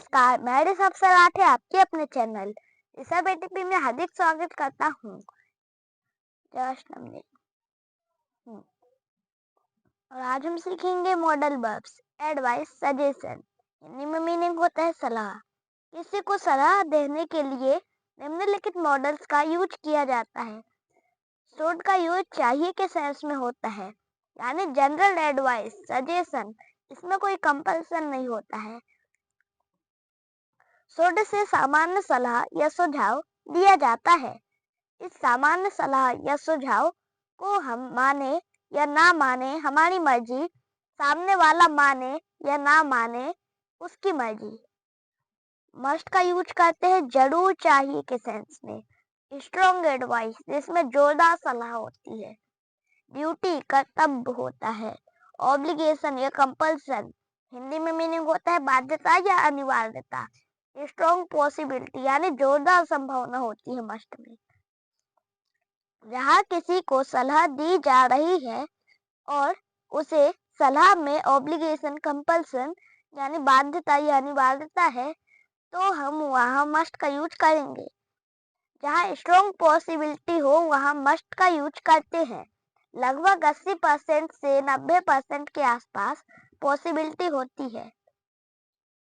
नमस्कार, मैं ऋषभ सलाठे आपके अपने चैनल ऋषभ एटीपी में हार्दिक स्वागत करता हूँ। और आज हम सीखेंगे modal verbs, advice, suggestion. Hindi में मीनिंग होता है सलाह। किसी को सलाह देने के लिए निम्नलिखित मॉडल्स का यूज किया जाता है। शुड का यूज चाहिए के सेंस में होता है, यानी जनरल एडवाइस, सजेशन, इसमें कोई कंपल्सन नहीं होता है। शुड से सामान्य सलाह या सुझाव दिया जाता है। इस सामान्य सलाह या सुझाव को हम माने या ना माने हमारी मर्जी, सामने वाला माने या ना माने उसकी मर्जी। मस्ट का यूज करते हैं जरूर चाहिए के सेंस में। स्ट्रॉन्ग एडवाइस, जिसमें जोरदार सलाह होती है। ड्यूटी, कर्तव्य होता है। ऑब्लिगेशन या कंपल्सन, हिंदी में मीनिंग होता है बाध्यता या अनिवार्यता। स्ट्रॉन्ग पॉसिबिलिटी, यानी जोरदार संभावना होती है मस्ट में। जहाँ किसी को सलाह दी जा रही है और उसे सलाह में ऑब्लिगेशन, कंपल्सन यानी बाध्यता या अनिवार्यता है, तो हम वहाँ मस्ट का यूज करेंगे। जहाँ स्ट्रॉन्ग पॉसिबिलिटी हो वहाँ मस्ट का यूज करते हैं। लगभग 80% से 90% के आसपास पॉसिबिलिटी होती है।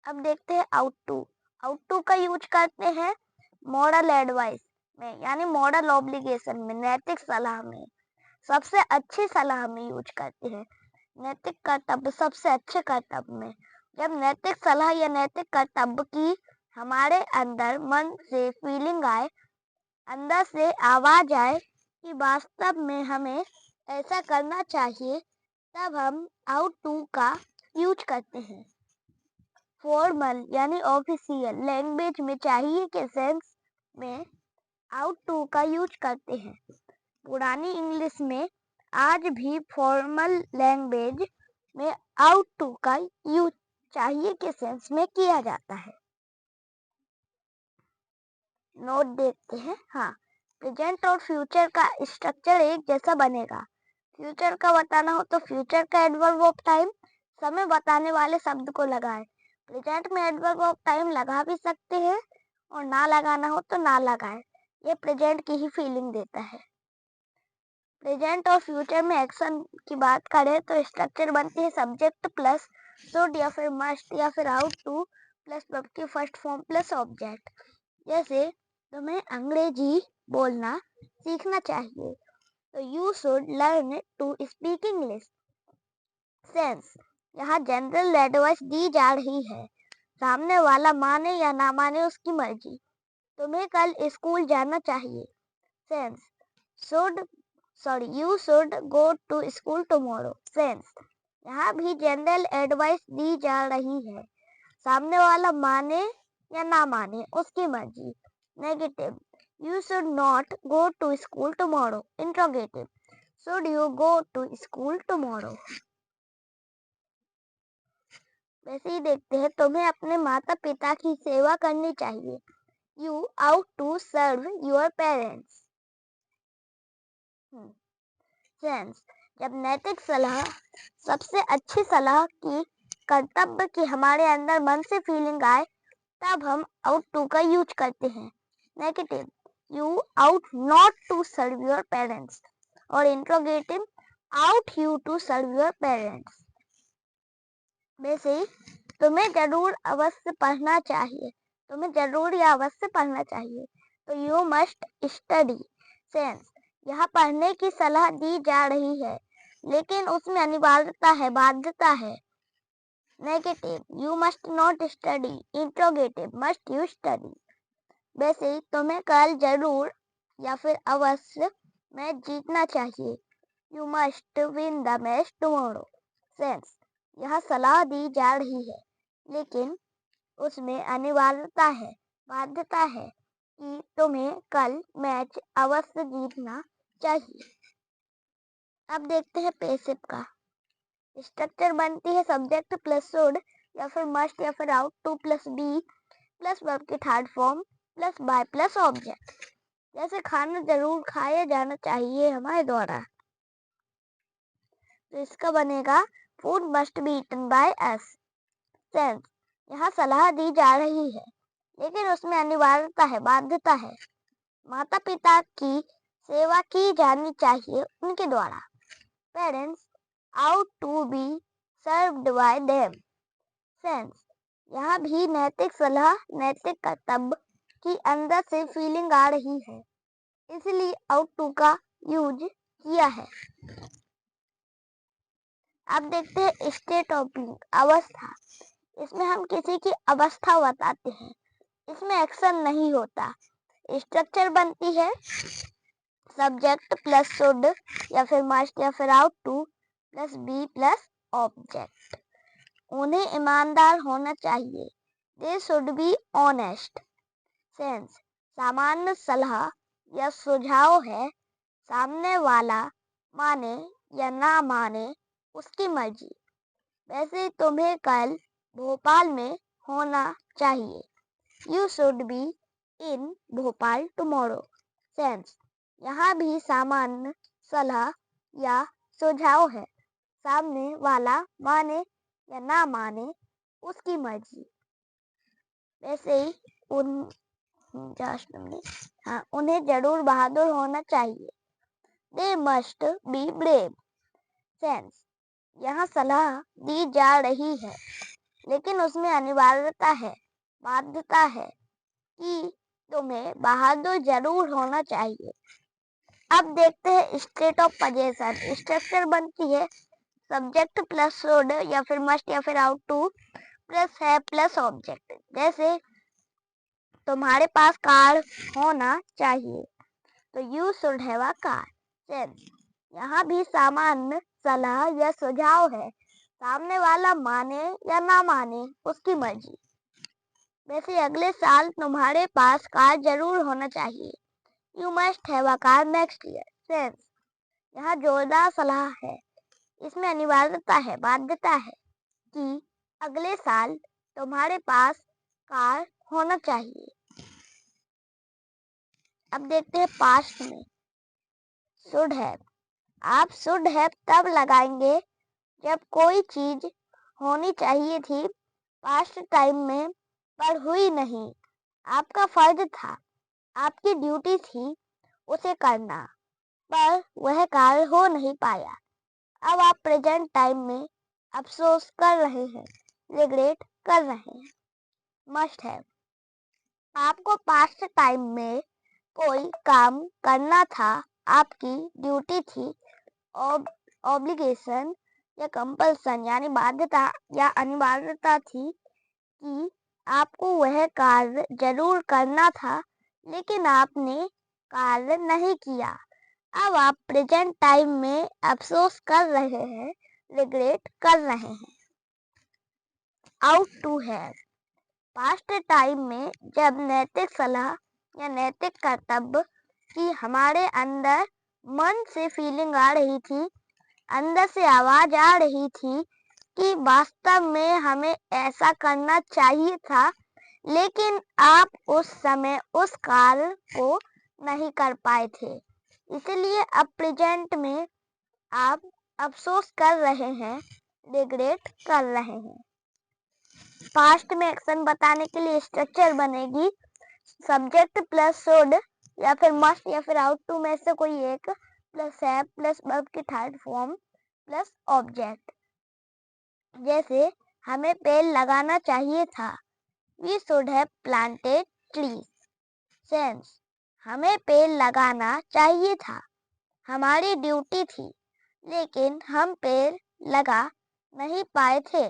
अब देखते हैं आउट टू का यूज करते हैं मॉरल एडवाइस में, यानी मॉरल ऑब्लिगेशन में, नैतिक सलाह में, सबसे अच्छी सलाह में यूज करते हैं। नैतिक कर्तव्य, सबसे अच्छे कर्तव्य में। जब नैतिक सलाह या नैतिक कर्तव्य की हमारे अंदर मन से फीलिंग आए, अंदर से आवाज आए कि वास्तव में हमें ऐसा करना चाहिए, तब हम आउट टू का यूज करते हैं। फॉर्मल यानी ऑफिशियल लैंग्वेज में चाहिए के सेंस में आउट टू का यूज करते हैं। पुरानी इंग्लिश में आज भी फॉर्मल लैंग्वेज में आउट टू का यूज चाहिए के सेंस में किया जाता है। नोट देखते हैं। प्रेजेंट और फ्यूचर का स्ट्रक्चर एक जैसा बनेगा। फ्यूचर का बताना हो तो फ्यूचर का एडवर्ब ऑफ टाइम, समय बताने वाले शब्द को लगाए। प्रेजेंट में एडवर्ब ऑफ टाइम लगा भी सकते हैं और ना लगाना हो तो ना लगाए। ये प्रेजेंट की ही फीलिंग देता है। प्रेजेंट और फ्यूचर में एक्शन की बात करें तो स्ट्रक्चर बनती है सब्जेक्ट प्लस शुड या फिर मस्ट या फिर आउट टू प्लस वर्ब की फर्स्ट फॉर्म प्लस ऑब्जेक्ट। जैसे तुम्हें अंग्रेजी बोलना सीखना चाहिए, तो you should learn to speak English. Sense, यहाँ जनरल एडवाइस दी जा रही है, सामने वाला माने या ना माने उसकी मर्जी। तुम्हें कल स्कूल जाना चाहिए। Sense, you should go to school tomorrow. Sense, यहाँ भी जनरल एडवाइस दी जा रही है, सामने वाला माने या ना माने उसकी मर्जी। Negative, you should not go to school tomorrow. Interrogative, should you go to school tomorrow. वैसे ही देखते हैं, तुम्हें अपने माता पिता की सेवा करनी चाहिए। You ought to serve your parents. Sense, जब नैतिक सलाह, सबसे अच्छी सलाह की, कर्तव्य की हमारे अंदर मन से फीलिंग आए, तब हम आउट टू का यूज करते हैं। Negative, you ought not to serve your parents. और interrogative, ought you to serve your parents. वैसे ही तुम्हें जरूर अवश्य पढ़ना चाहिए, तुम्हें जरूर या अवश्य पढ़ना चाहिए, तो यू मस्ट स्टडी। सेंस, यहाँ पढ़ने की सलाह दी जा रही है, लेकिन उसमें अनिवार्यता है, बाध्यता है। Negative, you must not study. Interrogative, must you study. वैसे ही तुम्हें कल जरूर या फिर अवश्य मैच जीतना चाहिए। You must win the match tomorrow. Sense, यह सलाह दी जा रही है, लेकिन उसमें अनिवार्यता है, बाध्यता है कि तुम्हें कल मैच अवश्य जीतना चाहिए। अब देखते हैं पैसिव का। स्ट्रक्चर बनती है सब्जेक्ट प्लस शुड या फिर मस्ट या फिर ought to plus be plus verb की third form plus by plus object. जैसे खाना जरूर खाया जाना चाहिए हमारे द्वारा, तो इसका बनेगा food must be eaten by us. Sense, यहाँ सलाह दी जा रही है, लेकिन उसमें अनिवार्यता है, बाध्यता है। माता पिता की सेवा की जानी चाहिए उनके द्वारा। Parents ought to be served by them. Sense यहाँ भी नैतिक सलाह, नैतिक कर्तव्य की अंदर से फीलिंग आ रही है, इसलिए आउट टू का यूज किया है। अब देखते हैं स्टेट ऑफ बीइंग, अवस्था। इसमें हम किसी की अवस्था बताते हैं, इसमें एक्शन नहीं होता। स्ट्रक्चर बनती है सब्जेक्ट प्लस शुड या फिर मस्ट या फिर ought to plus be plus object. उन्हें ईमानदार होना चाहिए, they should be honest. Sense सामान्य सलाह या सुझाव है, सामने वाला माने या ना माने उसकी मर्जी। वैसे तुम्हें कल भोपाल में होना चाहिए, you should be in Bhopal tomorrow. Sense यहाँ भी सामान्य सलाह या सुझाव है, सामने वाला माने या ना माने उसकी मर्जी। वैसे ही उन्हें जरूर बहादुर होना चाहिए, they must be brave. Sense यहाँ सलाह दी जा रही है, लेकिन उसमें अनिवार्यता है, बाध्यता है कि तुम्हें बहादुर जरूर होना चाहिए। अब देखते हैं स्टेट ऑफ पोजीशन। स्ट्रक्चर बनती है सब्जेक्ट प्लस शुड या फिर मस्ट या फिर ought to plus have plus object. जैसे तुम्हारे पास कार होना चाहिए, तो you should have a car. Sense यहाँ भी सामान्य सलाह या सुझाव है, सामने वाला माने या ना माने उसकी मर्जी। वैसे अगले साल तुम्हारे पास कार जरूर होना चाहिए, you must have a car next year. Sense यहाँ जोरदार सलाह है, इसमें अनिवार्यता है, बाध्यता है कि अगले साल तुम्हारे पास कार होना चाहिए। अब देखते हैं पास्ट में शुड हैव। आप शुड हैव तब लगाएंगे जब कोई चीज होनी चाहिए थी पास्ट टाइम में पर हुई नहीं। आपका फर्ज था, आपकी ड्यूटी थी उसे करना, पर वह कार्य हो नहीं पाया। अब आप प्रेजेंट टाइम में अफसोस कर रहे हैं, रिग्रेट कर रहे हैं। मस्ट हैव आपको पास्ट टाइम में कोई काम करना था, आपकी ड्यूटी थी, ऑब्लिगेशन या कंपल्सन यानी बाध्यता या अनिवार्यता थी कि आपको वह कार्य जरूर करना था, लेकिन आपने कार्य नहीं किया। अब आप प्रेजेंट टाइम में अफसोस कर रहे हैं, रिग्रेट कर रहे हैं। Ought to have past time में जब नैतिक सलाह या नैतिक कर्तव्य की हमारे अंदर मन से फीलिंग आ रही थी, अंदर से आवाज आ रही थी कि वास्तव में हमें ऐसा करना चाहिए था, लेकिन आप उस समय उस कार्य को नहीं कर पाए थे, इसलिए अब प्रेजेंट में आप अफसोस कर रहे हैं, रिग्रेट कर रहे हैं। पास्ट में एक्शन बताने के लिए स्ट्रक्चर बनेगी सब्जेक्ट प्लस शुड या फिर मस्ट या फिर आउट टू में से कोई एक प्लस है प्लस वर्ब की थर्ड फॉर्म प्लस ऑब्जेक्ट। जैसे हमें पेड़ लगाना चाहिए था, we should have planted trees. Sense हमें पेड़ लगाना चाहिए था, हमारी ड्यूटी थी, लेकिन हम पेड़ लगा नहीं पाए थे,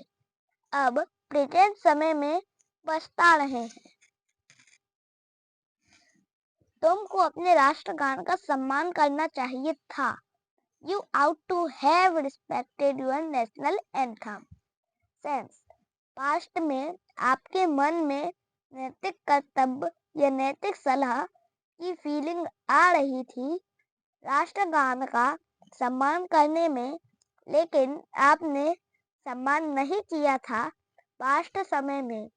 अब प्रेजेंट समय में पछता रहे हैं। तुमको अपने राष्ट्रगान का सम्मान करना चाहिए था, you ought to have respected your national anthem. Sense past में आपके मन में नैतिक कर्तव्य या नैतिक सलाह की फीलिंग आ रही थी राष्ट्रगान का सम्मान करने में, लेकिन आपने सम्मान नहीं किया था पास्ट समय में।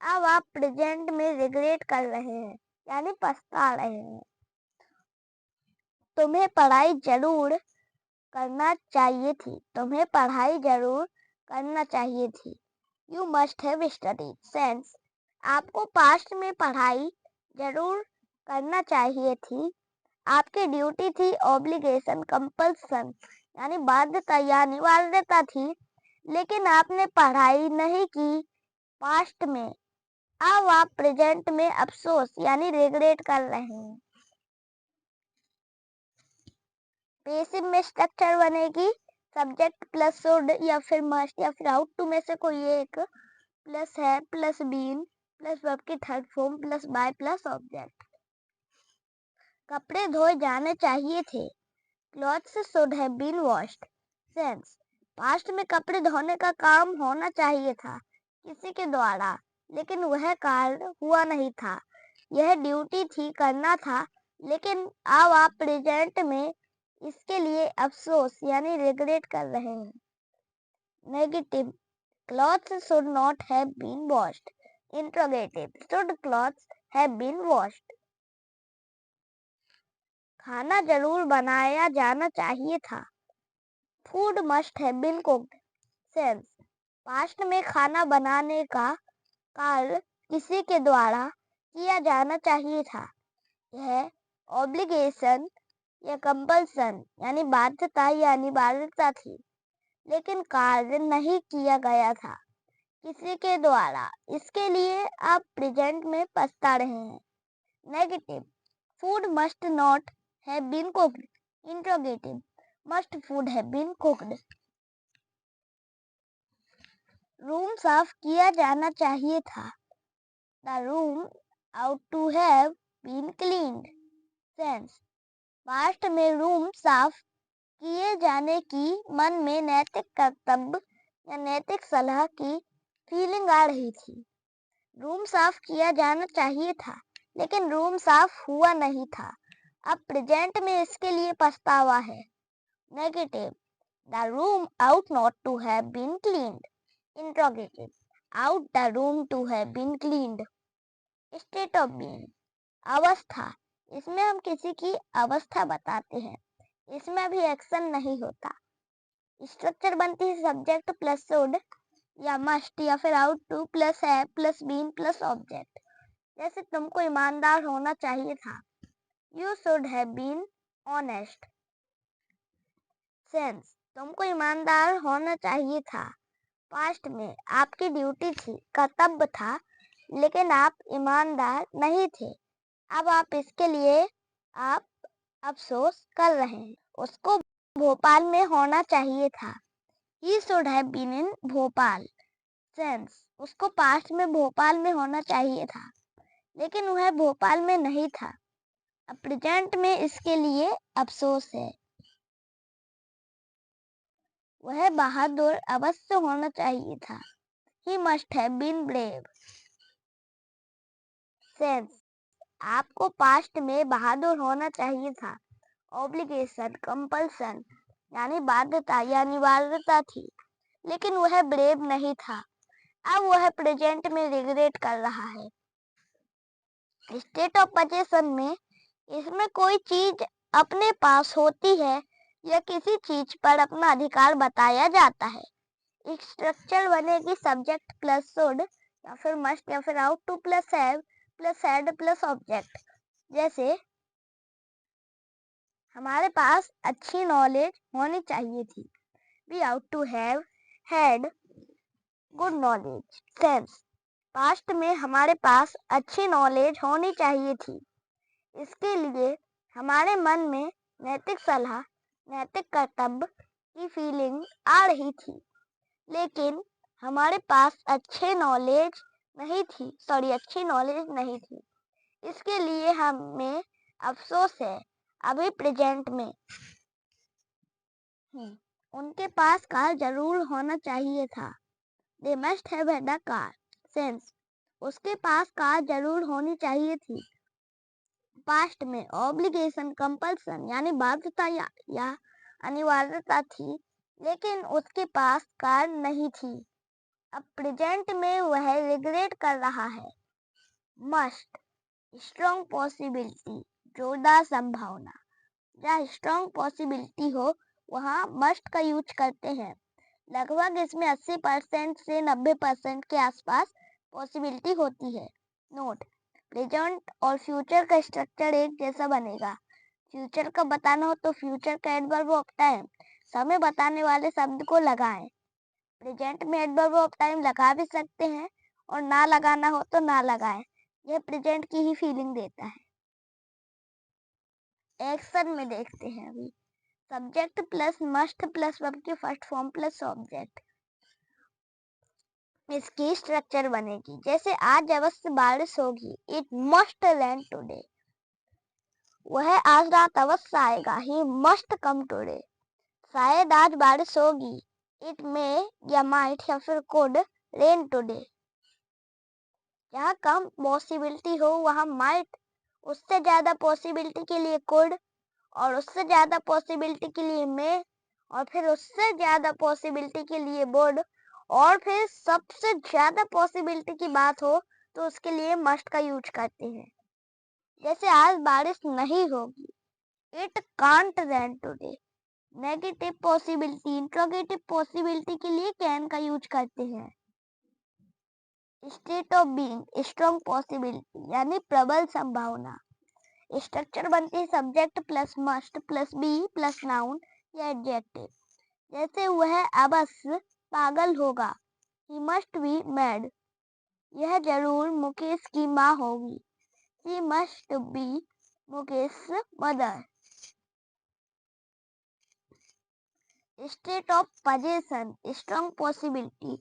अब आप प्रेजेंट में रिग्रेट कर रहे हैं यानी पछता रहे हैं। तुम्हें पढ़ाई जरूर करना चाहिए थी, तुम्हें पढ़ाई जरूर करना चाहिए थी, you must have studied. Sense आपको पास्ट में पढ़ाई जरूर करना चाहिए थी। आपकी ड्यूटी थी। ऑब्लिगेशन कंपल्सन यानी बाध्यता या अनिवार्यता थी, लेकिन आपने पढ़ाई नहीं की पास्ट में। अब आप प्रेजेंट में अफसोस यानी रिग्रेट कर रहे हैं। पेसिव में स्ट्रक्चर बनेगी सब्जेक्ट प्लस शुड या फिर मस्ट या फिर आउट टू में से कोई एक, plus have plus been plus verb की third form plus by plus object. कपड़े धोए जाने चाहिए थे। Clothes should have been washed. Sense past में कपड़े धोने का काम होना चाहिए था किसी के द्वारा, लेकिन वह कार्य हुआ नहीं था। यह ड्यूटी थी, करना था, लेकिन अब आप प्रेजेंट में इसके लिए अफसोस यानी रिग्रेट कर रहे हैं। Negative clothes should not have been washed. Interrogative should clothes have been washed. खाना जरूर बनाया जाना चाहिए था। Food must have been cooked. Sense past में खाना बनाने का कार्य किसी के द्वारा किया जाना चाहिए था। यह ऑब्लिगेशन या कंपल्सन यानी बाध्यता या अनिवार्यता थी, लेकिन कार्य नहीं किया गया था किसी के द्वारा। इसके लिए आप प्रेजेंट में पछता रहे हैं। Negative food must not have been cooked. Interrogative must food have been cooked. Room साफ किया जाना चाहिए था। The room ought to have been cleaned. Sense past में रूम साफ किए जाने की मन में नैतिक कर्तव्य या नैतिक सलाह की फीलिंग आ रही थी। रूम साफ किया जाना चाहिए था, लेकिन रूम साफ हुआ नहीं था। अब प्रेजेंट में इसके लिए पछतावा है। Negative the room ought not to have been cleaned. Interrogative ought the room to have been cleaned. State of being अवस्था, इसमें हम किसी की अवस्था बताते हैं। इसमें अभी एक्शन नहीं होता। स्ट्रक्चर बनती है सब्जेक्ट प्लस शुड या मस्ट या फिर ought to plus have plus been plus object. जैसे तुमको ईमानदार होना चाहिए था। You should have been honest. Sense तुमको ईमानदार होना चाहिए था। पास्ट में आपकी ड्यूटी थी, कर्तव्य था, लेकिन आप ईमानदार नहीं थे। अब आप इसके लिए आप अफसोस कर रहे हैं। उसको भोपाल में होना चाहिए था। He should have been in Bhopal. Sense उसको पास्ट में भोपाल में होना चाहिए था, लेकिन वह भोपाल में नहीं था। अब प्रेजेंट में इसके लिए अफसोस है। वह बहादुर अवश्य होना चाहिए था। He must have been brave। Sense आपको पास्ट में बहादुर होना चाहिए था। ऑब्लिगेशन कंपल्सन यानी बाध्यता या अनिवार्यता थी, लेकिन वह ब्रेव नहीं था। अब वह प्रेजेंट में रिग्रेट कर रहा है। स्टेट ऑफ पोजेशन में इसमें कोई चीज अपने पास होती है या किसी चीज पर अपना अधिकार बताया जाता है। एक स्ट्रक्चर बनेगी सब्जेक्ट प्लस शुड या फिर मस्ट या फिर ought to plus have plus had plus object. जैसे हमारे पास अच्छी नॉलेज होनी चाहिए थी। We ought to have had good knowledge. Sense past में हमारे पास अच्छी नॉलेज होनी चाहिए थी। इसके लिए हमारे मन में नैतिक सलाह, नैतिक कर्तव्य की फीलिंग आ रही थी, लेकिन हमारे पास अच्छी नॉलेज नहीं थी। इसके लिए हमें अफसोस है। अभी प्रेजेंट में उनके पास कार जरूर होना चाहिए था। They must have had a car। Sense उसके पास कार जरूर होनी चाहिए थी। पास्ट में ऑब्लिगेशन कंपल्सन यानी बाध्यता या अनिवार्यता थी, लेकिन उसके पास कार नहीं थी। अब प्रेजेंट में वह रिग्रेट कर रहा है। मस्ट स्ट्रॉन्ग पॉसिबिलिटी जोरदार संभावना। जहाँ स्ट्रॉन्ग पॉसिबिलिटी हो वहाँ मस्ट का यूज करते हैं। लगभग इसमें 80% से 90% के आसपास पॉसिबिलिटी होती है। नोट, प्रेजेंट और फ्यूचर का स्ट्रक्चर एक जैसा बनेगा। फ्यूचर का बताना हो तो फ्यूचर का एडवर्ब ऑफ टाइम समय बताने वाले शब्द को लगाएं। प्रेजेंट में एडवर्ब ऑफ टाइम लगा भी सकते हैं और ना लगाना हो तो ना लगाएं। यह प्रेजेंट की ही फीलिंग देता है। एक्शन में देखते हैं अभी। Subject plus must plus verb की फर्स्ट फॉर्म प्लस ऑब्जेक्ट, इसकी स्ट्रक्चर बनेगी जैसे आज अवश्य बारिश होगी, इट मस्ट रेन टुडे। वह आज रात अवश्य आएगा, ही मस्ट कम टुडे। शायद आज बारिश होगी, इट मे या माइट या फिर कुड रेन टुडे। जहाँ कम पॉसिबिलिटी हो वहाँ माइट, उससे ज्यादा पॉसिबिलिटी के लिए कुड, और उससे ज्यादा पॉसिबिलिटी के लिए मे, और फिर उससे ज्यादा पॉसिबिलिटी के लिए वुड, और फिर सबसे ज्यादा पॉसिबिलिटी की बात हो तो उसके लिए मस्ट का यूज करते हैं। जैसे आज बारिश नहीं होगी, it can't rain today. Negative possibility, interrogative possibility के लिए कैन का यूज करते हैं। State of being, strong possibility यानी प्रबल संभावना। स्ट्रक्चर बनती है subject plus must plus be plus noun या एडजेक्टिव। जैसे वह अवश्य पागल होगा, ही मस्ट बी मैड। यह जरूर मुकेश की माँ होगी, she must be Mukesh mother. State of position, strong possibility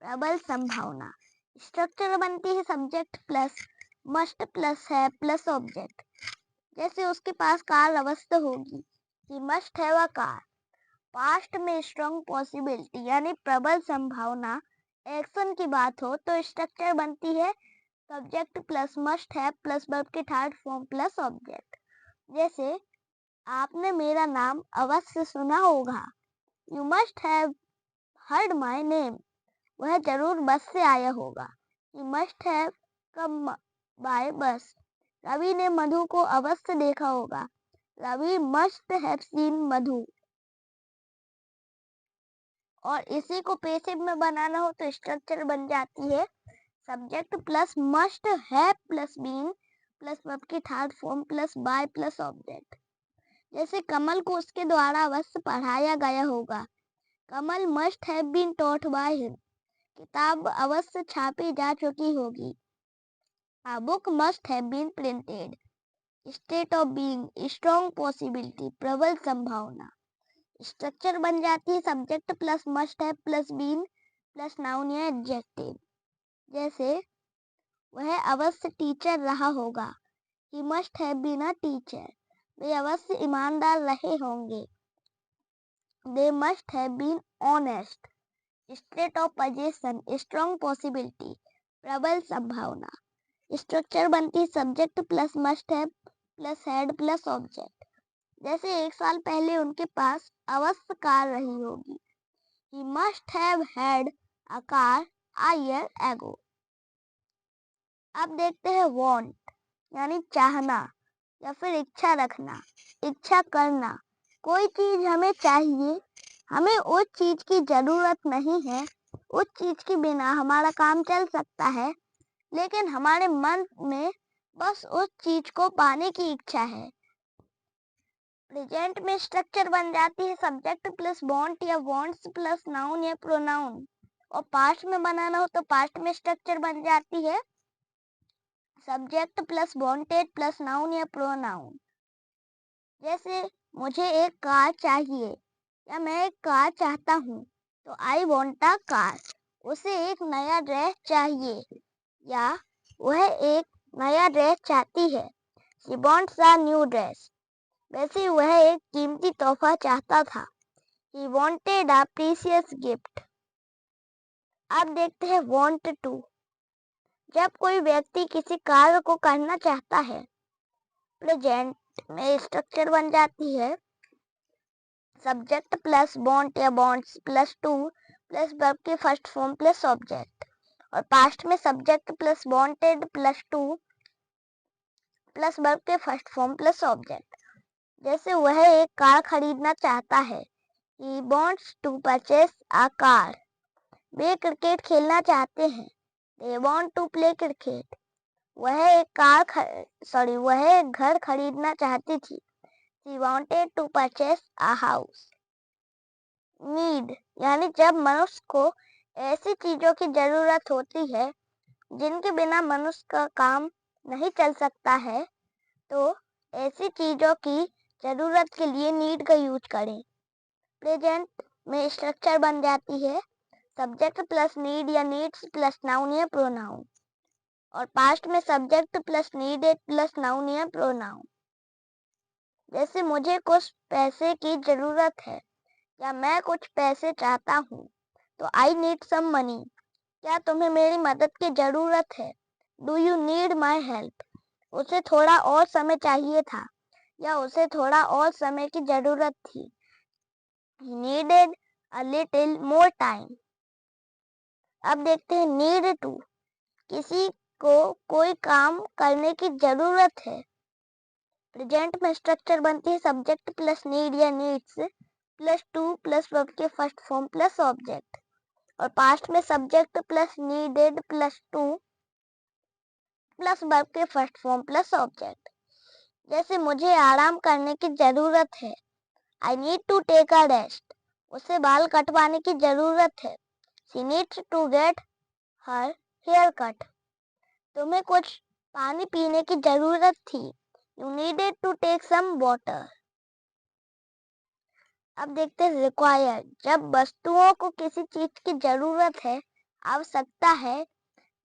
प्रबल संभावना। स्ट्रक्चर बनती है subject plus must plus have plus object. जैसे उसके पास कार अवश्य होगी, ही must have a car. Past में स्ट्रॉन्ग पॉसिबिलिटी यानी प्रबल संभावना एक्शन की बात हो तो स्ट्रक्चर बनती है सब्जेक्ट प्लस मस्ट है प्लस वर्ब के थर्ड फॉर्म प्लस ऑब्जेक्ट। जैसे आपने मेरा नाम अवश्य सुना होगा, you must have heard my name. वह जरूर बस से आया होगा, he must have come by बस। रवि ने मधु को अवश्य देखा होगा, रवि मस्ट हैव सीन मधु। और इसी को पैसिव में बनाना हो तो स्ट्रक्चर बन जाती है सब्जेक्ट प्लस मस्ट है प्लस बीन प्लस वर्ब की third form plus by plus object. जैसे कमल को उसके द्वारा अवश्य पढ़ाया गया होगा, Kamal must have been taught by him. किताब अवश्य छापी जा चुकी होगी, a book must have been printed। State of being, strong possibility प्रबल संभावना। स्ट्रक्चर बन जाती है सब्जेक्ट प्लस मस्ट है प्लस बीन प्लस नाउन या एडजेक्टिव। जैसे वह अवश्य टीचर रहा होगा, he must have been a teacher. वे अवश्य ईमानदार रहे होंगे, they must have been honest. State of position, strong possibility प्रबल संभावना। स्ट्रक्चर बनती है सब्जेक्ट प्लस मस्ट है प्लस हैड प्लस ऑब्जेक्ट। जैसे 1 साल पहले उनके पास अवश्य कार रही होगी, he must have had a car a year ago। अब देखते हैं want यानी चाहना या फिर इच्छा रखना, इच्छा करना। कोई चीज हमें चाहिए, हमें उस चीज की जरूरत नहीं है, उस चीज के बिना हमारा काम चल सकता है, लेकिन हमारे मन में बस उस चीज को पाने की इच्छा है। प्रेजेंट में स्ट्रक्चर बन जाती है सब्जेक्ट प्लस वांट या वांट्स प्लस नाउन या प्रोनाउन। और पास्ट में बनाना हो तो पास्ट में स्ट्रक्चर बन जाती है subject plus wanted plus noun या प्रोनाउन। जैसे मुझे एक कार चाहिए या मैं एक कार चाहता हूँ तो आई वांट अ कार। उसे एक नया ड्रेस चाहिए या वह एक नया ड्रेस चाहती है, she wants a new dress. वैसे वह एक कीमती तोहफा चाहता था, he wanted a precious gift। अब देखते हैं want to। जब कोई व्यक्ति किसी कार्य को करना चाहता है, प्रेजेंट में स्ट्रक्चर बन जाती है सब्जेक्ट प्लस want या wants plus to plus verb की फर्स्ट फॉर्म प्लस ऑब्जेक्ट। और पास्ट में subject plus wanted plus to plus verb के फर्स्ट फॉर्म प्लस ऑब्जेक्ट। जैसे वह एक कार खरीदना चाहता है, He wants to purchase a car. Way cricket खेलना चाहते हैं. They want to play cricket. वह एक घर खरीदना चाहती थी. She wanted to purchase a house. Need यानी जब मनुष्य को ऐसी चीजों की जरूरत होती है जिनके बिना मनुष्य का काम नहीं चल सकता है, तो ऐसी चीजों की जरूरत के लिए नीड का यूज करें. प्रेजेंट में स्ट्रक्चर बन जाती है सब्जेक्ट प्लस नीड या नीड्स प्लस नाउन या प्रोनाउन, और पास्ट में subject plus needed plus noun या प्रोनाउन. जैसे मुझे कुछ पैसे की जरूरत है या मैं कुछ पैसे चाहता हूँ, तो आई नीड सम मनी. क्या तुम्हें मेरी मदद की जरूरत है? Do you need my help? उसे थोड़ा और समय चाहिए था या उसे थोड़ा और समय की जरूरत थी. He needed a little more time. अब देखते हैं नीड टू. किसी को कोई काम करने की जरूरत है. प्रेजेंट में स्ट्रक्चर बनती है सब्जेक्ट प्लस नीड या needs plus to plus verb के फर्स्ट फॉर्म प्लस ऑब्जेक्ट, और पास्ट में subject plus needed plus to plus verb के फर्स्ट फॉर्म प्लस ऑब्जेक्ट. जैसे मुझे आराम करने की जरूरत है. I need to take a rest. उसे बाल कटवाने की जरूरत है. She needs to get her hair cut. तुम्हें कुछ पानी पीने की जरूरत थी. You needed to take some water. अब देखते हैं रिक्वायर. जब वस्तुओं को किसी चीज की जरूरत है, आवश्यकता है,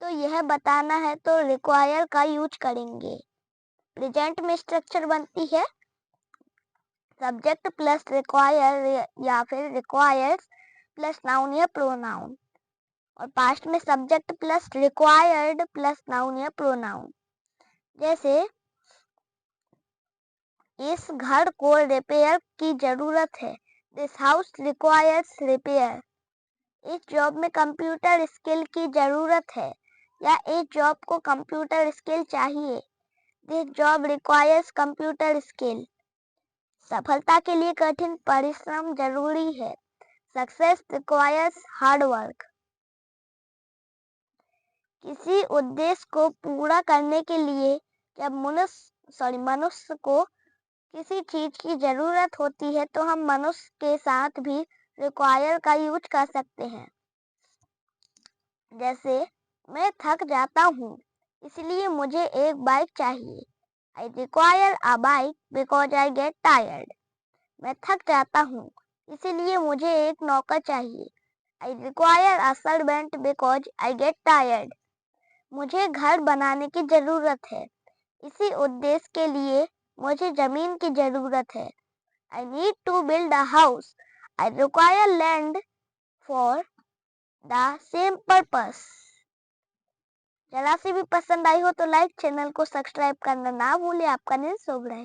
तो यह बताना है तो रिक्वायर का यूज करेंगे. प्रेजेंट में स्ट्रक्चर बनती है सब्जेक्ट प्लस रिक्वायर या फिर रिक्वायर्स प्लस नाउन या प्रोनाउन, और पास्ट में subject plus required plus noun या प्रोनाउन. जैसे इस घर को रिपेयर की जरूरत है. This house requires repair. इस जॉब में कंप्यूटर स्किल की जरूरत है या इस जॉब को कंप्यूटर स्किल चाहिए. This job requires computer skill. सफलता के लिए कठिन परिश्रम जरूरी है. Success requires hard work. किसी उद्देश्य को पूरा करने के लिए जब मनुष्य को किसी चीज की जरूरत होती है, तो हम मनुष्य के साथ भी रिक्वायर का यूज कर सकते हैं. जैसे मैं थक जाता हूँ इसलिए मुझे एक बाइक चाहिए. I require a bike because I get tired. मैं थक जाता हूँ इसलिए मुझे एक नौकर चाहिए. I require a servant because I get tired. मुझे घर बनाने की जरूरत है. इसी उद्देश्य के लिए मुझे जमीन की जरूरत है. I need to build a house. I require land for the same purpose. जरा सी भी पसंद आई हो तो लाइक, चैनल को सब्सक्राइब करना ना भूले. आपका दिन शुभ रहे.